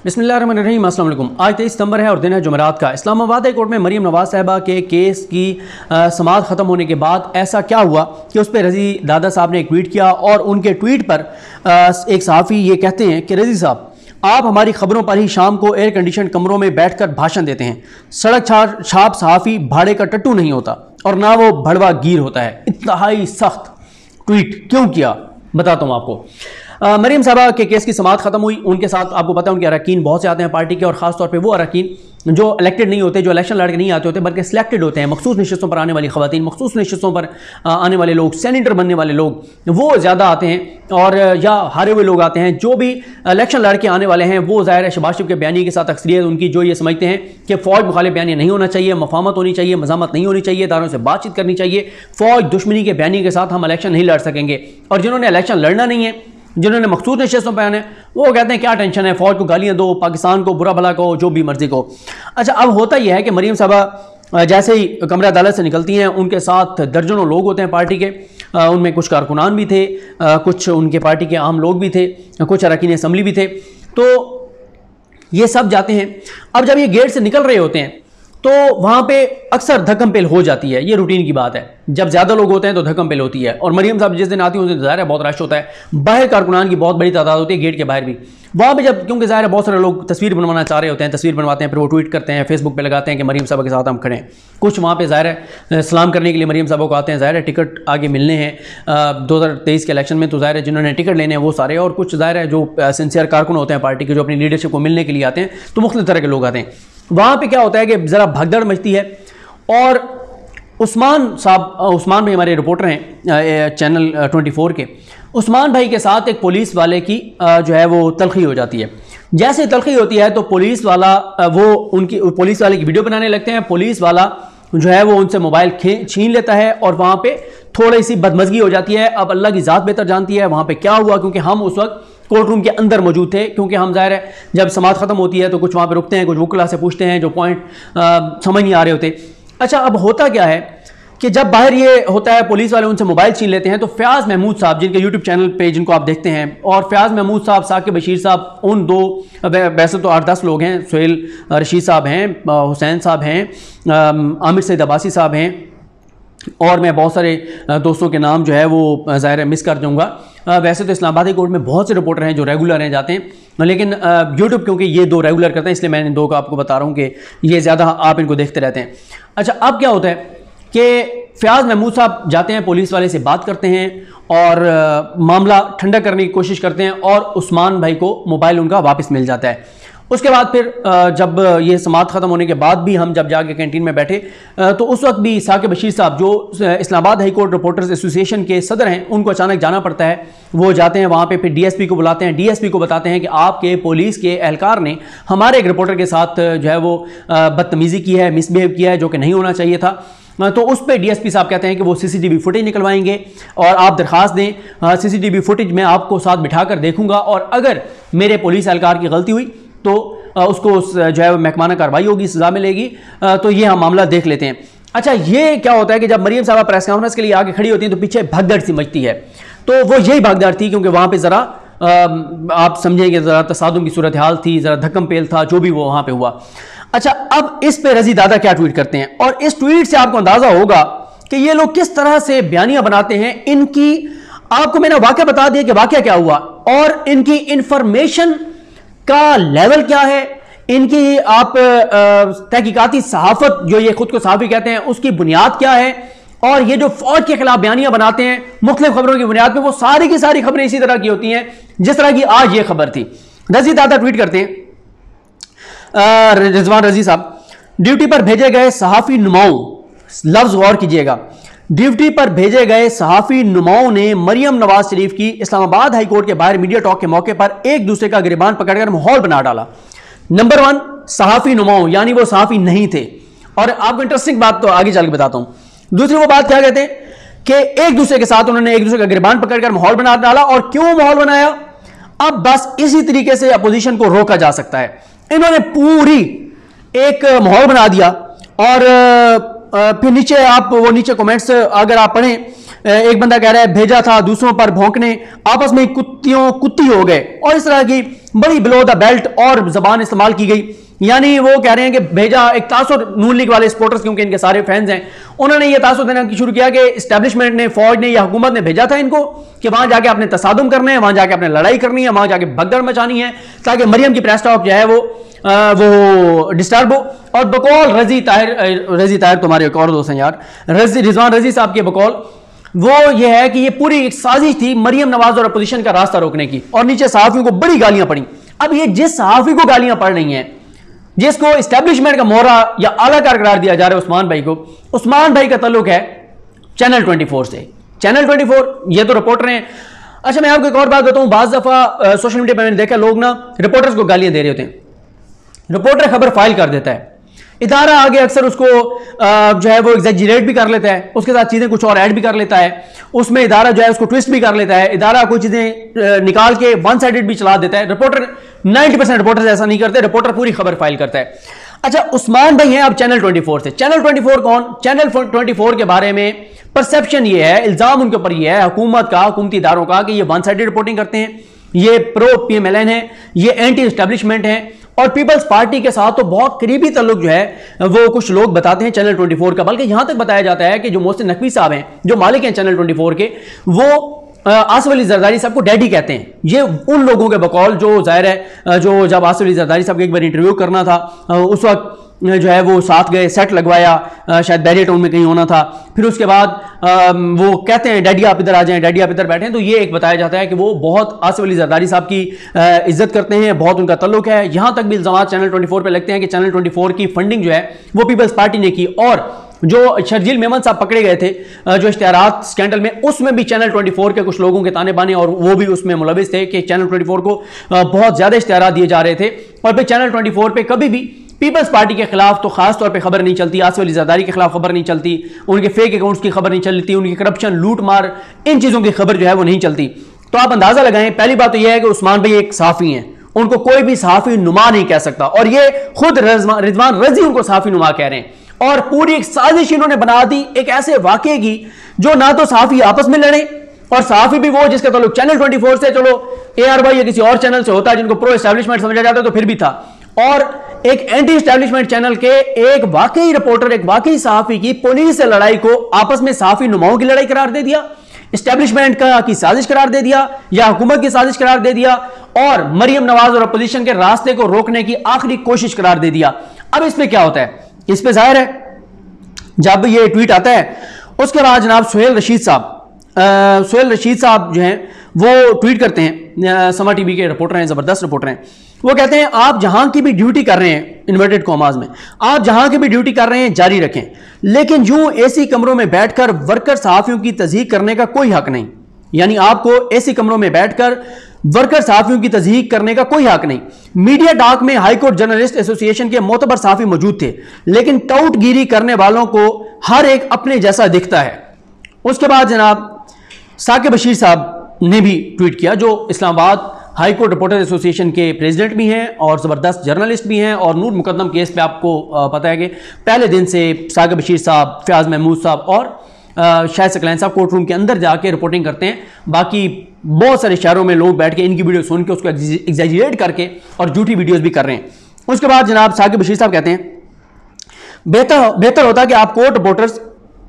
बिस्मिल्लाहिर्रहमानिर्रहीम। अस्सलाम वालेकुम। आज 23 सितंबर है और दिन है जुमेरात का। इस्लामाबाद हाई कोर्ट में मरीम नवाज साहिबा के केस की समाअत ख़त्म होने के बाद ऐसा क्या हुआ कि उस पर रज़ी दादा साहब ने एक ट्वीट किया और उनके ट्वीट पर एक सहाफ़ी ये कहते हैं कि रज़ी साहब, आप हमारी खबरों पर ही शाम को एयर कंडीशन कमरों में बैठकर भाषण देते हैं। सड़क छाप सहाफ़ी भाड़े का टट्टू नहीं होता और ना वो भड़वा गिर होता है। इंतहाई सख्त ट्वीट क्यों किया, बताता हूँ आपको। मरीम साहबा के केस की समाअत खत्म हुई। उनके साथ आपको पता है उनके अरकान बहुत से आते हैं पार्टी के, और खासतौर पे वो अरकान जो इलेक्टेड नहीं होते, जो इलेक्शन लड़के नहीं आते होते, बल्कि सिलेक्टेड होते हैं। मखसूस नशस्तों पर आने वाली खवातीन, मखसूस नशस्तों पर आने वाले लोग, सेनेटर बनने वाले लोग, वो ज़्यादा आते हैं और या हारे हुए लोग आते हैं। जो भी इलेक्शन लड़के आने वाले हैं वो ज़ाहिर है शहबाज शरीफ के बयानी के साथ अक्सरियत उनकी जो ये समझते हैं कि फ़ौज मुखालिफ बयानी नहीं होना चाहिए, मफामत होनी चाहिए, मजामत नहीं होनी चाहिए, इदारों से बातचीत करनी चाहिए। फ़ौज दुश्मनी के बयानी के साथ हम इलेक्शन नहीं लड़ सकेंगे। और जिन्होंने इलेक्शन लड़ना नहीं है, जिन्होंने मखसूस नशस्तों पर आने, वो कहते हैं क्या टेंशन है, फ़ौज को गालियाँ दो, पाकिस्तान को बुरा भला कहो, जो भी मर्जी को। अच्छा, अब होता यह है कि मरीम साहबा जैसे ही कमरा अदालत से निकलती हैं, उनके साथ दर्जनों लोग होते हैं पार्टी के। उनमें कुछ कारकुनान भी थे, कुछ उनके पार्टी के आम लोग भी थे, कुछ अरकान असम्बली भी थे। तो ये सब जाते हैं। अब जब ये गेट से निकल रहे होते हैं तो वहाँ पे अक्सर धक्कम पेल हो जाती है। ये रूटीन की बात है, जब ज़्यादा लोग होते हैं तो धक्कम पेल होती है। और मरीम साहब जिस दिन आती है उस दिन ज़ाहिर है बहुत रश होता है, बाहर कारकुनान की बहुत बड़ी तादाद होती है, गेट के बाहर भी। वहाँ पे जब, क्योंकि ज़ाहिर है बहुत सारे लोग तस्वीर बनवाना चाह रहे होते हैं, तस्वीर बनवाते हैं, फिर वो ट्वीट करते हैं, फेसबुक पे लगाते हैं कि मरीम साहब के साथ हम खड़े हैं। कुछ वहाँ पे ज़ाहिर है सलाम करने के लिए मरीम साहब को आते हैं, ज़ाहिर है टिकट आगे मिलने हैं 2023 के इलेक्शन में, तो ज़ाहिर है जिन्होंने टिकट लेने हैं वो सारे, और कुछ ज़ाहिर है जो सिंसियर कारकुन होते हैं पार्टी के, जो अपनी लीडरशिप को मिलने के लिए आते हैं, तो मुख्तलिफ तरह के लोग आते हैं। वहाँ पे क्या होता है कि ज़रा भगदड़ मचती है। और उस्मान भाई हमारे रिपोर्टर हैं चैनल 24 के, उस्मान भाई के साथ एक पुलिस वाले की जो है वो तलखी हो जाती है। जैसे तलखी होती है तो पुलिस वाला पुलिस वाले की वीडियो बनाने लगते हैं। पुलिस वाला जो है वो उनसे मोबाइल छीन लेता है और वहाँ पे थोड़ी सी बदमज़गी हो जाती है। अब अल्लाह की ज़ात बेहतर जानती है वहाँ पे क्या हुआ, क्योंकि हम उस वक्त कोर्ट रूम के अंदर मौजूद थे। क्योंकि हम ज़ाहिर है जब समाअत ख़त्म होती है तो कुछ वहाँ पे रुकते हैं, कुछ वकला से पूछते हैं जो पॉइंट समझ नहीं आ रहे होते। अच्छा, अब होता क्या है कि जब बाहर ये होता है, पुलिस वाले उनसे मोबाइल छीन लेते हैं, तो फ़याज़ महमूद साहब, जिनके यूट्यूब चैनल पे जिनको आप देखते हैं, और फ़याज़ महमूद साहब, साकिब बशीर साहब, उन दो, वैसे तो 8-10 लोग हैं, सुहेल रशीद साहब हैं, हुसैन साहब हैं, आमिर सईद अब्बासी साहब हैं, और मैं बहुत सारे दोस्तों के नाम जो है वो ज़ाहिर है मिस कर जाऊँगा। वैसे तो इस्लामाबाद कोर्ट में बहुत से रिपोर्टर हैं जो रेगुलर हैं, जाते हैं, लेकिन यूट्यूब क्योंकि ये दो रेगुलर करते हैं इसलिए मैं इन दो का आपको बता रहा हूँ कि ये ज़्यादा आप इनको देखते रहते हैं। अच्छा, अब क्या होता है कि फ़याज़ महमूद साहब जाते हैं, पुलिस वाले से बात करते हैं और मामला ठंडा करने की कोशिश करते हैं, और उस्मान भाई को मोबाइल उनका वापस मिल जाता है। उसके बाद फिर जब ये समाअत ख़त्म होने के बाद भी हम जब जाके कैंटीन में बैठे तो उस वक्त भी साकिब बशीर साहब जो Islamabad high court reporters association के सदर हैं, उनको अचानक जाना पड़ता है। वो जाते हैं वहाँ पे, फिर डीएसपी को बुलाते हैं, डीएसपी को बताते हैं कि आपके पुलिस के एहलकार ने हमारे एक रिपोर्टर के साथ जो है वो बदतमीज़ी की है, मिसबिहेव किया है, जो कि नहीं होना चाहिए था। तो उस पर डीएसपी साहब कहते हैं कि वो सीसीटीवी फुटेज निकलवाएंगे और आप दरख्वास्त दें, सीसीटीवी फुटेज में आपको साथ बिठाकर देखूंगा, और अगर मेरे पुलिस एहलकार की गलती हुई तो उसको जो है महकमाना कार्रवाई होगी, सजा मिलेगी, तो ये हम मामला देख लेते हैं। अच्छा, ये क्या होता है कि जब मरीम साहबा प्रेस कॉन्फ्रेंस के लिए आगे खड़ी होती हैं तो पीछे भगदड़ सी मचती है। तो वो यही भगदड़ थी, क्योंकि वहाँ पे ज़रा आप समझेंगे ज़रा तसादुम की सूरत हाल थी, ज़रा धक्कम पेल था, जो भी वो वहाँ पे हुआ। अच्छा, अब इस पे रज़ी दादा क्या ट्वीट करते हैं, और इस ट्वीट से आपको अंदाज़ा होगा कि ये लोग किस तरह से बयानियाँ बनाते हैं। इनकी आपको मैंने वाक़या बता दिया कि वाक़या क्या हुआ, और इनकी इंफॉर्मेशन का लेवल क्या है, इनकी आप तहकीकाती सहाफत जो ये खुद को सहाफ़ी कहते हैं उसकी बुनियाद क्या है, और ये जो फौज के खिलाफ बयानियां बनाते हैं मुख्तलिफ खबरों की बुनियाद पे, वो सारी की सारी खबरें इसी तरह की होती हैं जिस तरह की आज ये खबर थी। रज़ी दादा ट्वीट करते हैं, रिजवान रज़ी साहब, ड्यूटी पर भेजे गए सहाफ़ी नुमाओं, लफ्ज़ गौर कीजिएगा, ड्यूटी पर भेजे गए सहाफ़ी नुमाओं ने मरियम नवाज शरीफ की इस्लामाबाद हाई कोर्ट के बाहर मीडिया टॉक के मौके पर एक दूसरे का गिरबान पकड़कर माहौल बना डाला। नंबर 1, सहाफ़ी नुमाओं, यानी वो सहाफ़ी नहीं थे। और आपको इंटरेस्टिंग बात तो आगे चल के बताता हूं। दूसरी वो बात क्या कहते हैं कि एक दूसरे के साथ उन्होंने एक दूसरे का गिरबान पकड़कर माहौल बना डाला। और क्यों माहौल बनाया? अब बस इसी तरीके से अपोजिशन को रोका जा सकता है। इन्होंने पूरी एक माहौल बना दिया, और फिर नीचे आप वो नीचे कमेंट्स अगर आप पढ़ें एक बंदा कह रहा है भेजा था दूसरों पर भौंकने, आपस में कुत्ती हो गए, और इस तरह की बड़ी बिलो द बेल्ट और जबान इस्तेमाल की गई। यानी वो कह रहे हैं कि भेजा एक तासुर नून लीग वाले सपोर्टर्स, क्योंकि इनके सारे फैंस हैं, उन्होंने ये तासुर देना शुरू किया कि एस्टेब्लिशमेंट ने, फौज ने या हुकूमत ने भेजा था इनको कि वहां जाके अपने तसादुम करने हैं, वहां जाके अपने लड़ाई करनी है, वहां जाके भगदड़ मचानी है, ताकि मरियम की प्रेस टॉक जो है वो डिस्टर्ब हो। और बकौल रजी ताहिर तुम्हारे एक और दोस्त हैं यार, रिजवान रजी साहब के बकौल वो ये है कि ये पूरी एक साजिश थी मरियम नवाज और अपोजिशन का रास्ता रोकने की, और नीचे सहाफियों को बड़ी गालियां पड़ी। अब ये जिस सहाफी को गालियां पड़ रही हैं, जिसको एस्टेब्लिशमेंट का मोहरा या आलाकार करार दिया जा रहा है उस्मान भाई को, उस्मान भाई का ताल्लुक है चैनल 24 से। चैनल 24 ये तो रिपोर्टर हैं। अच्छा, मैं आपको एक और बात बताऊं, बाज़ दफा सोशल मीडिया पर मैंने देखा लोग ना रिपोर्टर्स को गालियां दे रहे होते हैं। रिपोर्टर खबर फाइल कर देता है, इदारा आगे अक्सर उसको जो है वो एग्जैजरेट भी कर लेता है, उसके साथ चीजें कुछ और ऐड भी कर लेता है, उसमें इदारा जो है उसको ट्विस्ट भी कर लेता है, इदारा कोई चीजें निकाल के वन साइडेड भी चला देता है। रिपोर्टर 90% रिपोर्टर ऐसा नहीं करते, रिपोर्टर पूरी खबर फाइल करता है। अच्छा, उस्मान भाई हैं अब चैनल 24 से। चैनल 24 कौन? चैनल 24 के बारे में परसेप्शन ये है, इल्जाम उनके ऊपर ये है हुकूमत का, हुकूमती इदारों का, कि ये वन साइडेड रिपोर्टिंग करते हैं, ये प्रो पीएमएलएन है, ये एंटी एस्टेब्लिशमेंट है, और पीपल्स पार्टी के साथ तो बहुत करीबी ताल्लुक जो है वो कुछ लोग बताते हैं चैनल 24 का। बल्कि यहां तक बताया जाता है कि जो मोहसिन नकवी साहब हैं, जो मालिक हैं चैनल 24 के, वो आसिफ अली जरदारी साहब को डैडी कहते हैं। ये उन लोगों के बकौल जो जाहिर है, जो जब आसिफ अली जरदारी साहब को एक बार इंटरव्यू करना था, उस वक्त जो है वो साथ गए, सेट लगवाया, शायद बैरियर टाउन में कहीं होना था। फिर उसके बाद वो कहते हैं डैडी आप इधर आ जाएं, डैडी आप इधर बैठें। तो ये एक बताया जाता है कि वो बहुत आसिफ अली जरदारी साहब की इज्जत करते हैं, बहुत उनका ताल्लुक है। यहां तक भी इल्जाम चैनल 24 पे लगते हैं कि चैनल 24 की फंडिंग जो है वो पीपल्स पार्टी ने की, और जो शर्जील मेमन साहब पकड़े गए थे जो इश्तिहारात स्कैंडल में, उसमें भी चैनल 24 के कुछ लोगों के ताने बाने, और वो भी उसमें मुलविस थे कि चैनल 24 को बहुत ज्यादा इश्तिहारात दिए जा रहे थे। और फिर चैनल 24 पे कभी भी पीपल्स पार्टी के खिलाफ तो खास तौर पे खबर नहीं चलती, आसिफ अली जरदारी के खिलाफ खबर नहीं चलती, उनके फेक अकाउंट्स की खबर नहीं चलती, उनकी करप्शन, लूट मार, इन चीजों की खबर जो है वो नहीं चलती। तो आप अंदाजा लगाएं, पहली बात तो यह है कि उस्मान भाई एक सहाफी हैं, उनको कोई भी सहाफी नुमा नहीं कह सकता, और ये खुद रिजवान रजी उनको सहाफी नुमा कह रहे हैं। और पूरी एक साजिश इन्होंने बना दी एक ऐसे वाकये की, जो ना तो सहाफी आपस में लड़े, और सहाफी भी वो जिसका ताल्लुक चैनल 24 से, चलो ARY या किसी और चैनल से होता है जिनको प्रो एस्टैब्लिशमेंट समझा जाता है तो फिर भी था, और एक एंटी एस्टैब्लिशमेंट चैनल के एक वाकई रिपोर्टर, एक वाकई सहाफी की पुलिस से लड़ाई को आपस में सहाफी नुमाओं की लड़ाई करार दे दिया, एस्टैब्लिशमेंट का की साजिश करार दे दिया, या हुकूमत की साजिश करार दे दिया, और मरियम नवाज और अपोजिशन के रास्ते को रोकने की आखिरी कोशिश करार दे दिया। अब इस पे क्या होता है? इस पे जाहिर है जब ये ट्वीट आता है, उसके बाद जनाब सुहेल रशीद साहब जो हैं वो ट्वीट करते हैं, समा टीवी के रिपोर्टर हैं, जबरदस्त रिपोर्टर हैं। वो कहते हैं आप जहां की भी ड्यूटी कर रहे हैं, इन्वर्टेड कॉमास में, आप जहां की भी ड्यूटी कर रहे हैं जारी रखें, लेकिन यूं एसी कमरों में बैठकर वर्कर सहाफियों की तज़हीक करने का कोई हक नहीं। यानी आपको एसी कमरों में बैठकर वर्कर सहाफियों की तज़हीक करने का कोई हक नहीं। मीडिया टॉक में हाईकोर्ट जर्नलिस्ट एसोसिएशन के मोतबर सहाफी मौजूद थे, लेकिन टाउटगिरी करने वालों को हर एक अपने जैसा दिखता है। उसके बाद जनाब साकिब बशीर साहब ने भी ट्वीट किया, जो इस्लामाबाद हाईकोर्ट रिपोर्टर एसोसिएशन के प्रेसिडेंट भी हैं और ज़बरदस्त जर्नलिस्ट भी हैं, और नूर मुकद्दम केस पे आपको पता है कि पहले दिन से साकिब बशीर साहब, फयाज महमूद साहब और शाहिद सकलैन साहब कोर्ट रूम के अंदर जाके रिपोर्टिंग करते हैं। बाकी बहुत सारे शहरों में लोग बैठ के इनकी वीडियो सुन के उसको एग्जैजरेट करके और झूठी वीडियोस भी कर रहे हैं। उसके बाद जनाब साकिब बशीर साहब कहते हैं बेहतर होता कि आप कोर्ट रिपोर्टर्स,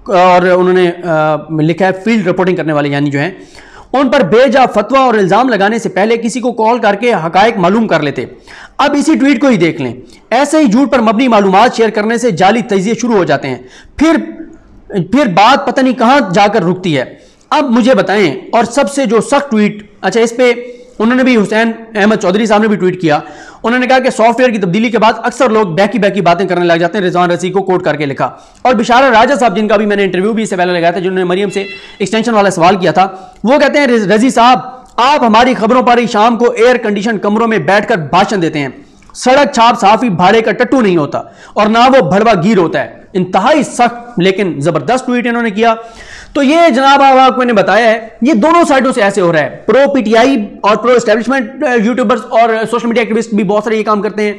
और उन्होंने लिखा है फील्ड रिपोर्टिंग करने वाले यानी जो हैं, उन पर बेजा फतवा और इल्जाम लगाने से पहले किसी को कॉल करके हकायक मालूम कर लेते। अब इसी ट्वीट को ही देख लें, ऐसे ही झूठ पर मबनी मालूमात शेयर करने से जाली तजिए शुरू हो जाते हैं, फिर बात पता नहीं कहां जाकर रुकती है। अब मुझे बताएं, और सबसे जो सख्त ट्वीट, अच्छा इस पे उन्होंने भी, हुसैन अहमद चौधरी साहब ने भी ट्वीट किया, उन्होंने कहा कि सॉफ्टवेयर की तब्दीली के बाद अक्सर लोग बैकी बातें करने लग जाते हैं। रिजवान रजी को कोट करके लिखा। और बिशारा राजा साहब, जिनका भी मैंने इंटरव्यू भी इससे पहले लगाया था, जिन्होंने मरियम से एक्सटेंशन वाला सवाल किया था, वो कहते हैं रजी साहब आप हमारी खबरों पर ही शाम को एयर कंडीशन कमरों में बैठकर भाषण देते हैं। सड़क छाप साफी भाड़े का टट्टू नहीं होता और ना वो भड़वा गिर होता है। इंतहाई सख्त लेकिन जबरदस्त ट्वीट इन्होंने किया। तो ये जनाब आपको मैंने बताया है, ये दोनों साइडों से ऐसे हो रहा है। प्रो पीटीआई और प्रो एस्टेब्लिशमेंट यूट्यूबर्स और सोशल मीडिया एक्टिविस्ट भी बहुत सारे ये काम करते हैं,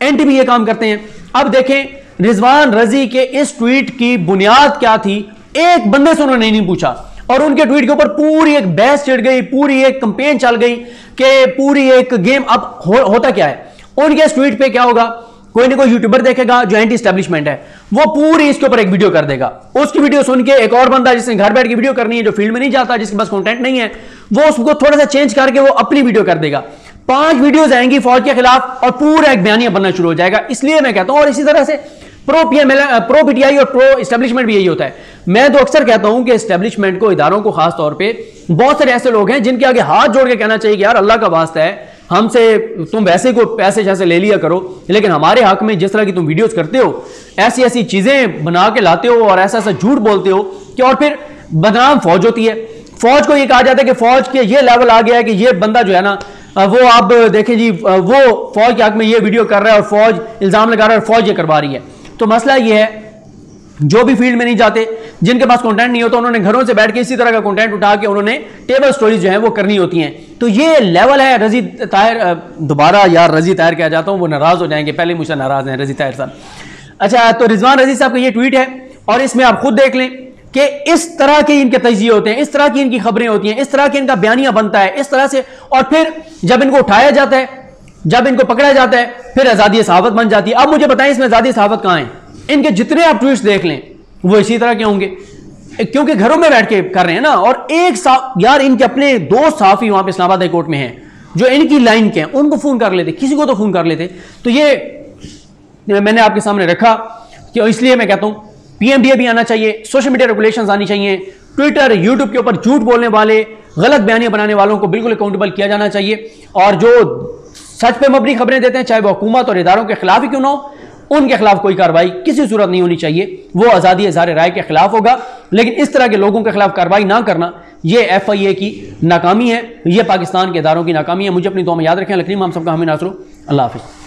एंटी भी ये काम करते हैं। अब देखें रिजवान रजी के इस ट्वीट की बुनियाद क्या थी, एक बंदे से उन्होंने नहीं पूछा, और उनके ट्वीट के ऊपर पूरी एक बहस छिड़ गई, पूरी एक कैंपेन चल गई कि पूरी एक गेम। अब होता क्या है, उनके इस ट्वीट पे क्या होगा, कोई ना कोई यूट्यूबर देखेगा जो एंटी एस्टेब्लिशमेंट है, वो पूरी इसके ऊपर एक वीडियो कर देगा। उसकी वीडियो सुन के एक और बंदा जिसने घर बैठ के वीडियो करनी है, जो फील्ड में नहीं जाता, जिसके पास कंटेंट नहीं है, वो उसको थोड़ा सा चेंज करके वो अपनी वीडियो कर देगा। 5 वीडियोस आएंगी फौज के खिलाफ और पूरा एक बयानिया बनना शुरू हो जाएगा। इसलिए मैं कहता हूं, और इसी तरह से प्रो पीटीआई और प्रो एस्टेब्लिशमेंट भी यही होता है। मैं तो अक्सर कहता हूं कि एस्टेब्लिशमेंट को, इदारों को खास तौर पे, बहुत सारे ऐसे लोग हैं जिनके आगे हाथ जोड़ के कहना चाहिए कि यार अल्लाह का वास्ता है, हमसे तुम वैसे को पैसे जैसे ले लिया करो, लेकिन हमारे हक में जिस तरह की तुम वीडियोस करते हो, ऐसी ऐसी चीजें बना के लाते हो और ऐसा ऐसा झूठ बोलते हो कि, और फिर बदनाम फौज होती है। फौज को ये कहा जाता है कि फौज के ये लेवल आ गया है कि ये बंदा जो है ना, वो आप देखें जी, वो फौज के हक में ये वीडियो कर रहा है और फौज इल्जाम लगा रहा है और फौज ये करवा रही है। तो मसला ये है, जो भी फील्ड में नहीं जाते, जिनके पास कंटेंट नहीं होता, उन्होंने घरों से बैठ के इसी तरह का कंटेंट उठा के उन्होंने टेबल स्टोरीज जो है वो करनी होती हैं। तो ये लेवल है। रजी ताहिर, दोबारा यार रजी ताहिर कह जाता हूं, वो नाराज हो जाएंगे, पहले मुझसे नाराज हैं रजी ताहिर साहब। अच्छा, तो रिजवान रजी साहब का ये ट्वीट है और इसमें आप खुद देख लें कि इस तरह के इनके तजिए होते हैं, इस तरह की इनकी खबरें होती हैं, इस तरह के इनका बयानिया बनता है, इस तरह से। और फिर जब इनको उठाया जाता है, जब इनको पकड़ा जाता है, फिर आजादी सहावत बन जाती है। अब मुझे बताएं इसमें आजादी सहावत कहां है? इनके जितने आप ट्वीट्स देख लें वो इसी तरह के होंगे, क्योंकि घरों में बैठ के कर रहे हैं ना। और एक यार इनके अपने 2 सहाफी वहां पे इस्लामाबाद हाई कोर्ट में हैं जो इनकी लाइन के हैं, उनको फोन कर लेते, किसी को तो फोन कर लेते। तो ये मैंने आपके सामने रखा कि इसलिए मैं कहता हूं पीएमडीए भी आना चाहिए, सोशल मीडिया रेगुलेशंस आनी चाहिए, ट्विटर यूट्यूब के ऊपर झूठ बोलने वाले, गलत बयानियां बनाने वालों को बिल्कुल अकाउंटेबल किया जाना चाहिए। और जो सच पे मबनी खबरें देते हैं, चाहे वो हुकूमत और इदारों के खिलाफ ही क्यों ना हो, उनके खिलाफ कोई कार्रवाई किसी सूरत नहीं होनी चाहिए। वो आज़ादी इज़हार राय के खिलाफ होगा, लेकिन इस तरह के लोगों के खिलाफ कार्रवाई ना करना, ये FIA की नाकामी है, ये पाकिस्तान के इदारों की नाकामी है। मुझे अपनी दुआ में याद रखें। लकरीम हम सबका हमें नासरो। अल्लाह हाफिज़।